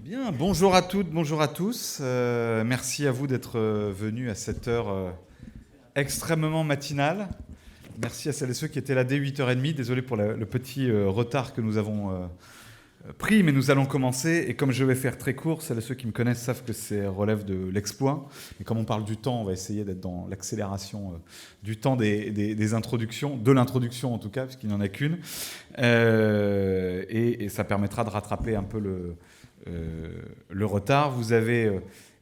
Bien, bonjour à toutes, bonjour à tous. Merci à vous d'être venus à cette heure extrêmement matinale. Merci à celles et ceux qui étaient là dès 8h30. Désolé pour le petit retard que nous avons pris, mais nous allons commencer. Et comme je vais faire très court, celles et ceux qui me connaissent savent que c'est relève de l'exploit. Et comme on parle du temps, on va essayer d'être dans l'accélération du temps des introductions, de l'introduction en tout cas, puisqu'il n'y en a qu'une. Et ça permettra de rattraper un peu le retard. Vous avez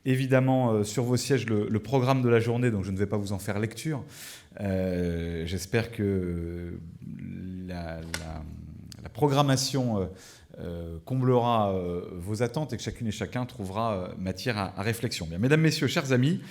évidemment sur vos sièges le programme de la journée, donc je ne vais pas vous en faire lecture. J'espère que la programmation comblera vos attentes et que chacune et chacun trouvera matière à réflexion. Bien, mesdames, messieurs, chers amis,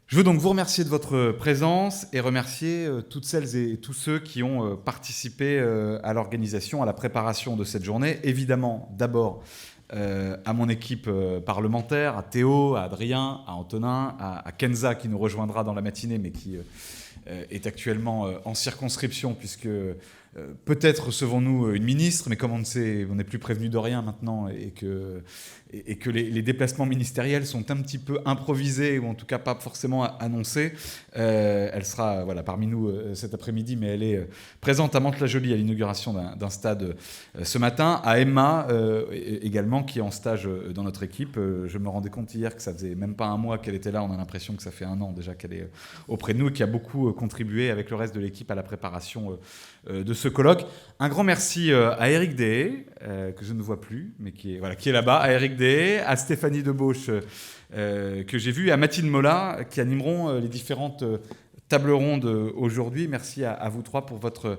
je veux donc vous remercier de votre présence et remercier toutes celles et tous ceux qui ont participé à l'organisation, à la préparation de cette journée. Évidemment, d'abord à mon équipe parlementaire, à Théo, à Adrien, à Antonin, à Kenza qui nous rejoindra dans la matinée mais qui est actuellement en circonscription puisque peut-être recevons-nous une ministre, mais comme on ne sait, on n'est plus prévenu de rien maintenant et que les déplacements ministériels sont un petit peu improvisés ou en tout cas pas forcément annoncés. Elle sera parmi nous cet après-midi, mais elle est présente à Mantes-la-Jolie à l'inauguration d'un stade ce matin. À Emma également, qui est en stage dans notre équipe. Je me rendais compte hier que ça faisait même pas un mois qu'elle était là. On a l'impression que ça fait un an déjà qu'elle est auprès de nous et qui a beaucoup contribué avec le reste de l'équipe à la préparation de ce colloque. Un grand merci à Éric Deshaies, que je ne vois plus, mais qui est là-bas, à Éric Deshaies, à Stéphanie Debauche, que j'ai vu, et à Mathilde Mola, qui animeront les différentes tables rondes aujourd'hui. Merci à vous trois pour votre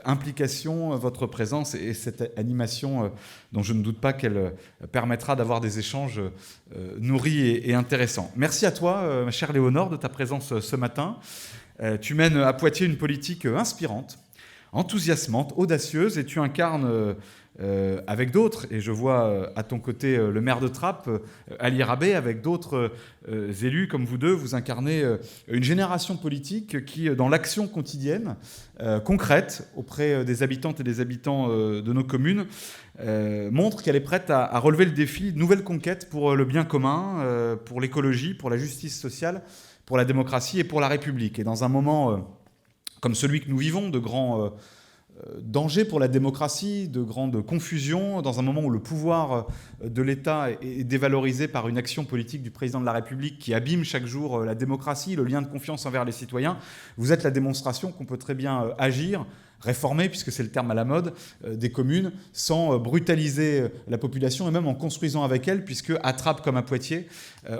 implication, votre présence et cette animation dont je ne doute pas qu'elle permettra d'avoir des échanges nourris et intéressants. Merci à toi, ma chère Léonore, de ta présence ce matin. Tu mènes à Poitiers une politique inspirante, enthousiasmante, audacieuse, et tu incarnes avec d'autres, et je vois à ton côté le maire de Trappes, Ali Rabet, avec d'autres élus comme vous deux, vous incarnez une génération politique qui, dans l'action quotidienne, concrète, auprès des habitantes et des habitants de nos communes, montre qu'elle est prête à relever le défi de nouvelles conquêtes pour le bien commun, pour l'écologie, pour la justice sociale, pour la démocratie et pour la République. Et dans un moment comme celui que nous vivons, de grands dangers pour la démocratie, de grandes confusions, dans un moment où le pouvoir de l'État est dévalorisé par une action politique du président de la République qui abîme chaque jour la démocratie, le lien de confiance envers les citoyens, vous êtes la démonstration qu'on peut très bien agir, réformer, puisque c'est le terme à la mode, des communes, sans brutaliser la population et même en construisant avec elle, puisque à Trappes comme à Poitiers,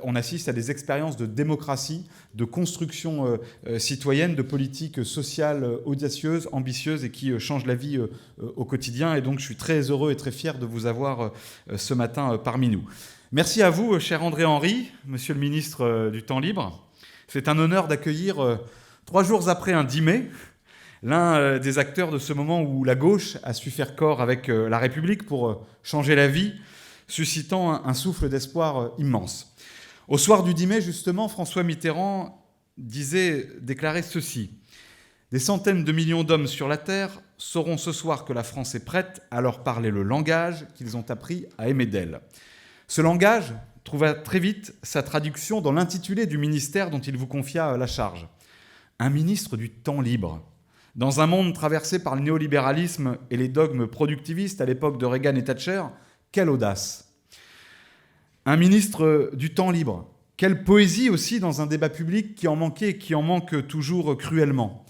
on assiste à des expériences de démocratie, de construction citoyenne, de politique sociale audacieuse, ambitieuse et qui change la vie au quotidien. Et donc je suis très heureux et très fier de vous avoir ce matin parmi nous. Merci à vous, cher André Henry, monsieur le ministre du Temps libre. C'est un honneur d'accueillir 3 jours après un 10 mai, l'un des acteurs de ce moment où la gauche a su faire corps avec la République pour changer la vie, suscitant un souffle d'espoir immense. Au soir du 10 mai, justement, François Mitterrand déclarait ceci: « Des centaines de millions d'hommes sur la Terre sauront ce soir que la France est prête à leur parler le langage qu'ils ont appris à aimer d'elle. » Ce langage trouva très vite sa traduction dans l'intitulé du ministère dont il vous confia la charge. Un ministre du temps libre. Dans un monde traversé par le néolibéralisme et les dogmes productivistes à l'époque de Reagan et Thatcher, quelle audace! Un ministre du temps libre. Quelle poésie aussi dans un débat public qui en manquait et qui en manque toujours cruellement.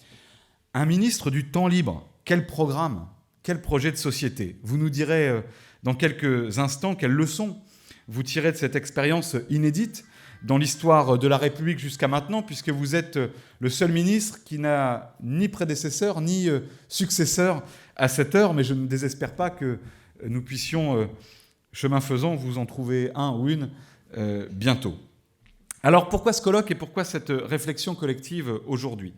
Un ministre du temps libre. Quel programme, quel projet de société. Vous nous direz dans quelques instants quelles leçons vous tirez de cette expérience inédite dans l'histoire de la République jusqu'à maintenant, puisque vous êtes le seul ministre qui n'a ni prédécesseur ni successeur à cette heure, mais je ne désespère pas que nous puissions, chemin faisant, vous en trouver un ou une bientôt. Alors pourquoi ce colloque et pourquoi cette réflexion collective aujourd'hui ?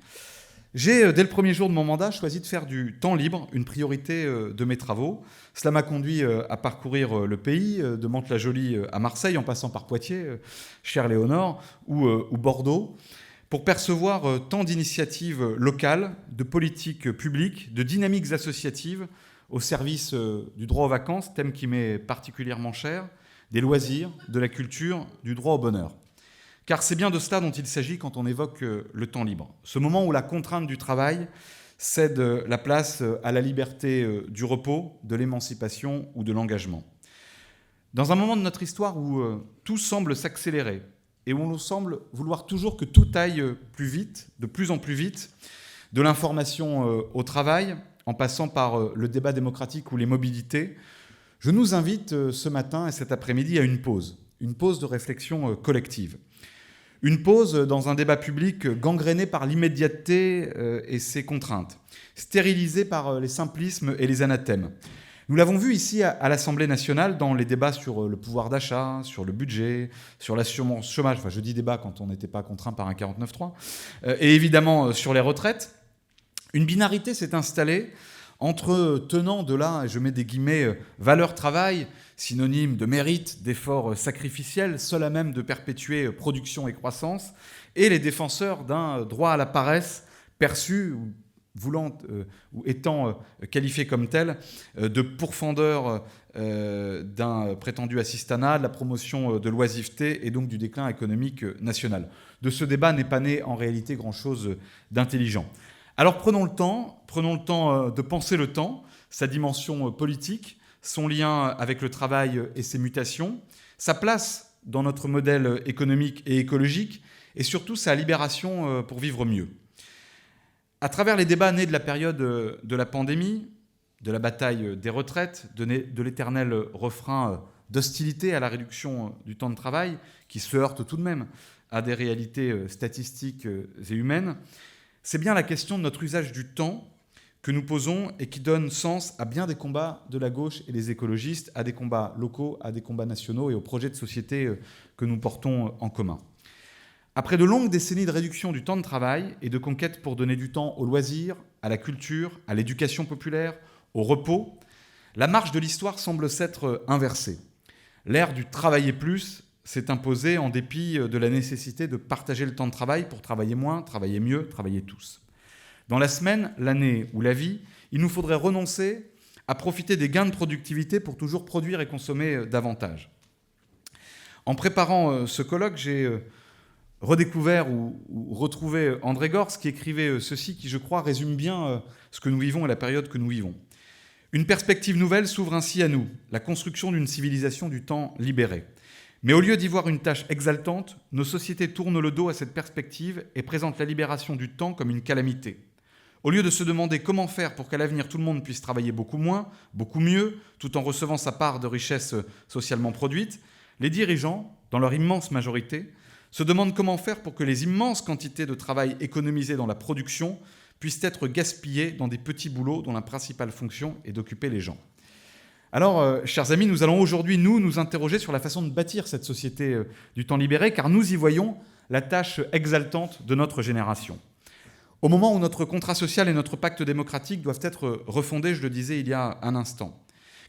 J'ai, dès le premier jour de mon mandat, choisi de faire du temps libre une priorité de mes travaux. Cela m'a conduit à parcourir le pays, de Mantes-la-Jolie à Marseille, en passant par Poitiers, chère Léonore, ou Bordeaux, pour percevoir tant d'initiatives locales, de politiques publiques, de dynamiques associatives au service du droit aux vacances, thème qui m'est particulièrement cher, des loisirs, de la culture, du droit au bonheur. Car c'est bien de cela dont il s'agit quand on évoque le temps libre. Ce moment où la contrainte du travail cède la place à la liberté du repos, de l'émancipation ou de l'engagement. Dans un moment de notre histoire où tout semble s'accélérer et où on semble vouloir toujours que tout aille plus vite, de plus en plus vite, de l'information au travail, en passant par le débat démocratique ou les mobilités, je nous invite ce matin et cet après-midi à une pause de réflexion collective. Une pause dans un débat public gangréné par l'immédiateté et ses contraintes, stérilisé par les simplismes et les anathèmes. Nous l'avons vu ici à l'Assemblée nationale dans les débats sur le pouvoir d'achat, sur le budget, sur l'assurance chômage, enfin je dis débat quand on n'était pas contraint par un 49.3, et évidemment sur les retraites. Une binarité s'est installée entre tenants de la, je mets des guillemets, valeur travail, synonyme de mérite, d'effort sacrificiel, seul à même de perpétuer production et croissance, et les défenseurs d'un droit à la paresse perçu, voulant ou étant qualifié comme tel, de pourfendeur d'un prétendu assistanat, de la promotion de l'oisiveté et donc du déclin économique national. De ce débat n'est pas né en réalité grand-chose d'intelligent. Alors prenons le temps de penser le temps, sa dimension politique, son lien avec le travail et ses mutations, sa place dans notre modèle économique et écologique, et surtout sa libération pour vivre mieux. À travers les débats nés de la période de la pandémie, de la bataille des retraites, de l'éternel refrain d'hostilité à la réduction du temps de travail, qui se heurte tout de même à des réalités statistiques et humaines, c'est bien la question de notre usage du temps que nous posons et qui donne sens à bien des combats de la gauche et des écologistes, à des combats locaux, à des combats nationaux et aux projets de société que nous portons en commun. Après de longues décennies de réduction du temps de travail et de conquête pour donner du temps aux loisirs, à la culture, à l'éducation populaire, au repos, la marche de l'histoire semble s'être inversée. L'ère du travailler plus s'est imposée en dépit de la nécessité de partager le temps de travail pour travailler moins, travailler mieux, travailler tous. Dans la semaine, l'année ou la vie, il nous faudrait renoncer à profiter des gains de productivité pour toujours produire et consommer davantage. En préparant ce colloque, j'ai redécouvert ou retrouvé André Gorz qui écrivait ceci qui, je crois, résume bien ce que nous vivons et la période que nous vivons. Une perspective nouvelle s'ouvre ainsi à nous, la construction d'une civilisation du temps libéré. Mais au lieu d'y voir une tâche exaltante, nos sociétés tournent le dos à cette perspective et présentent la libération du temps comme une calamité. Au lieu de se demander comment faire pour qu'à l'avenir tout le monde puisse travailler beaucoup moins, beaucoup mieux, tout en recevant sa part de richesse socialement produite, les dirigeants, dans leur immense majorité, se demandent comment faire pour que les immenses quantités de travail économisées dans la production puissent être gaspillées dans des petits boulots dont la principale fonction est d'occuper les gens. Alors, chers amis, nous allons aujourd'hui, nous interroger sur la façon de bâtir cette société du temps libéré, car nous y voyons la tâche exaltante de notre génération. Au moment où notre contrat social et notre pacte démocratique doivent être refondés, je le disais il y a un instant,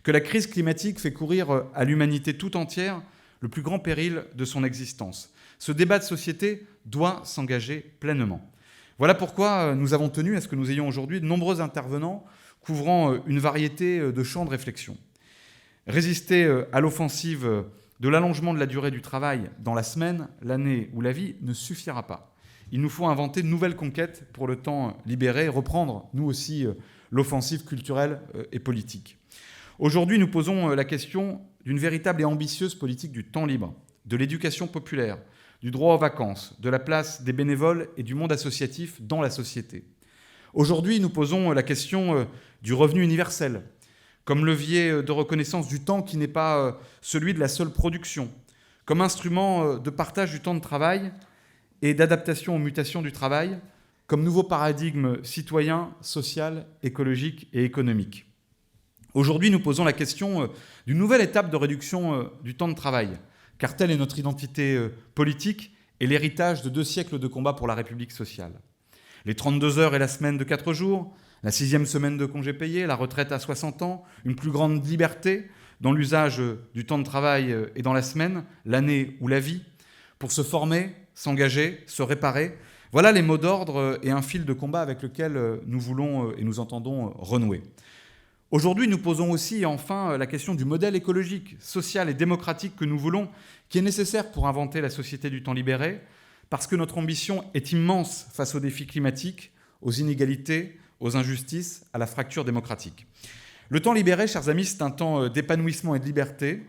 que la crise climatique fait courir à l'humanité tout entière le plus grand péril de son existence. Ce débat de société doit s'engager pleinement. Voilà pourquoi nous avons tenu à ce que nous ayons aujourd'hui de nombreux intervenants couvrant une variété de champs de réflexion. Résister à l'offensive de l'allongement de la durée du travail dans la semaine, l'année ou la vie ne suffira pas. Il nous faut inventer de nouvelles conquêtes pour le temps libéré, reprendre, nous aussi, l'offensive culturelle et politique. Aujourd'hui, nous posons la question d'une véritable et ambitieuse politique du temps libre, de l'éducation populaire, du droit aux vacances, de la place des bénévoles et du monde associatif dans la société. Aujourd'hui, nous posons la question du revenu universel, comme levier de reconnaissance du temps qui n'est pas celui de la seule production, comme instrument de partage du temps de travail et d'adaptation aux mutations du travail, comme nouveau paradigme citoyen, social, écologique et économique. Aujourd'hui, nous posons la question d'une nouvelle étape de réduction du temps de travail, car telle est notre identité politique et l'héritage de 2 siècles de combat pour la République sociale. Les 32 heures et la semaine de 4 jours, la 6e semaine de congés payés, la retraite à 60 ans, une plus grande liberté dans l'usage du temps de travail et dans la semaine, l'année ou la vie, pour se former, s'engager, se réparer. Voilà les mots d'ordre et un fil de combat avec lequel nous voulons et nous entendons renouer. Aujourd'hui, nous posons aussi et enfin la question du modèle écologique, social et démocratique que nous voulons, qui est nécessaire pour inventer la société du temps libéré, parce que notre ambition est immense face aux défis climatiques, aux inégalités, aux injustices, à la fracture démocratique. Le temps libéré, chers amis, c'est un temps d'épanouissement et de liberté,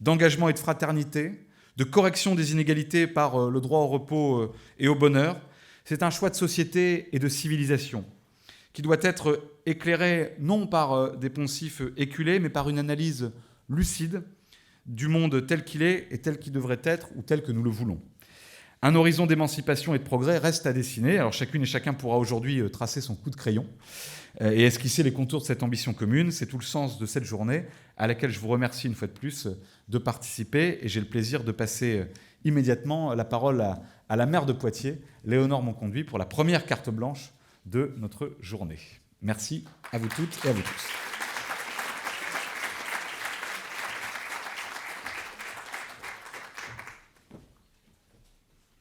d'engagement et de fraternité, de correction des inégalités par le droit au repos et au bonheur. C'est un choix de société et de civilisation qui doit être éclairé non par des poncifs éculés, mais par une analyse lucide du monde tel qu'il est et tel qu'il devrait être ou tel que nous le voulons. Un horizon d'émancipation et de progrès reste à dessiner. Alors chacune et chacun pourra aujourd'hui tracer son coup de crayon et esquisser les contours de cette ambition commune. C'est tout le sens de cette journée à laquelle je vous remercie une fois de plus de participer. Et j'ai le plaisir de passer immédiatement la parole à la maire de Poitiers, Léonore Monconduit, pour la première carte blanche de notre journée. Merci à vous toutes et à vous tous.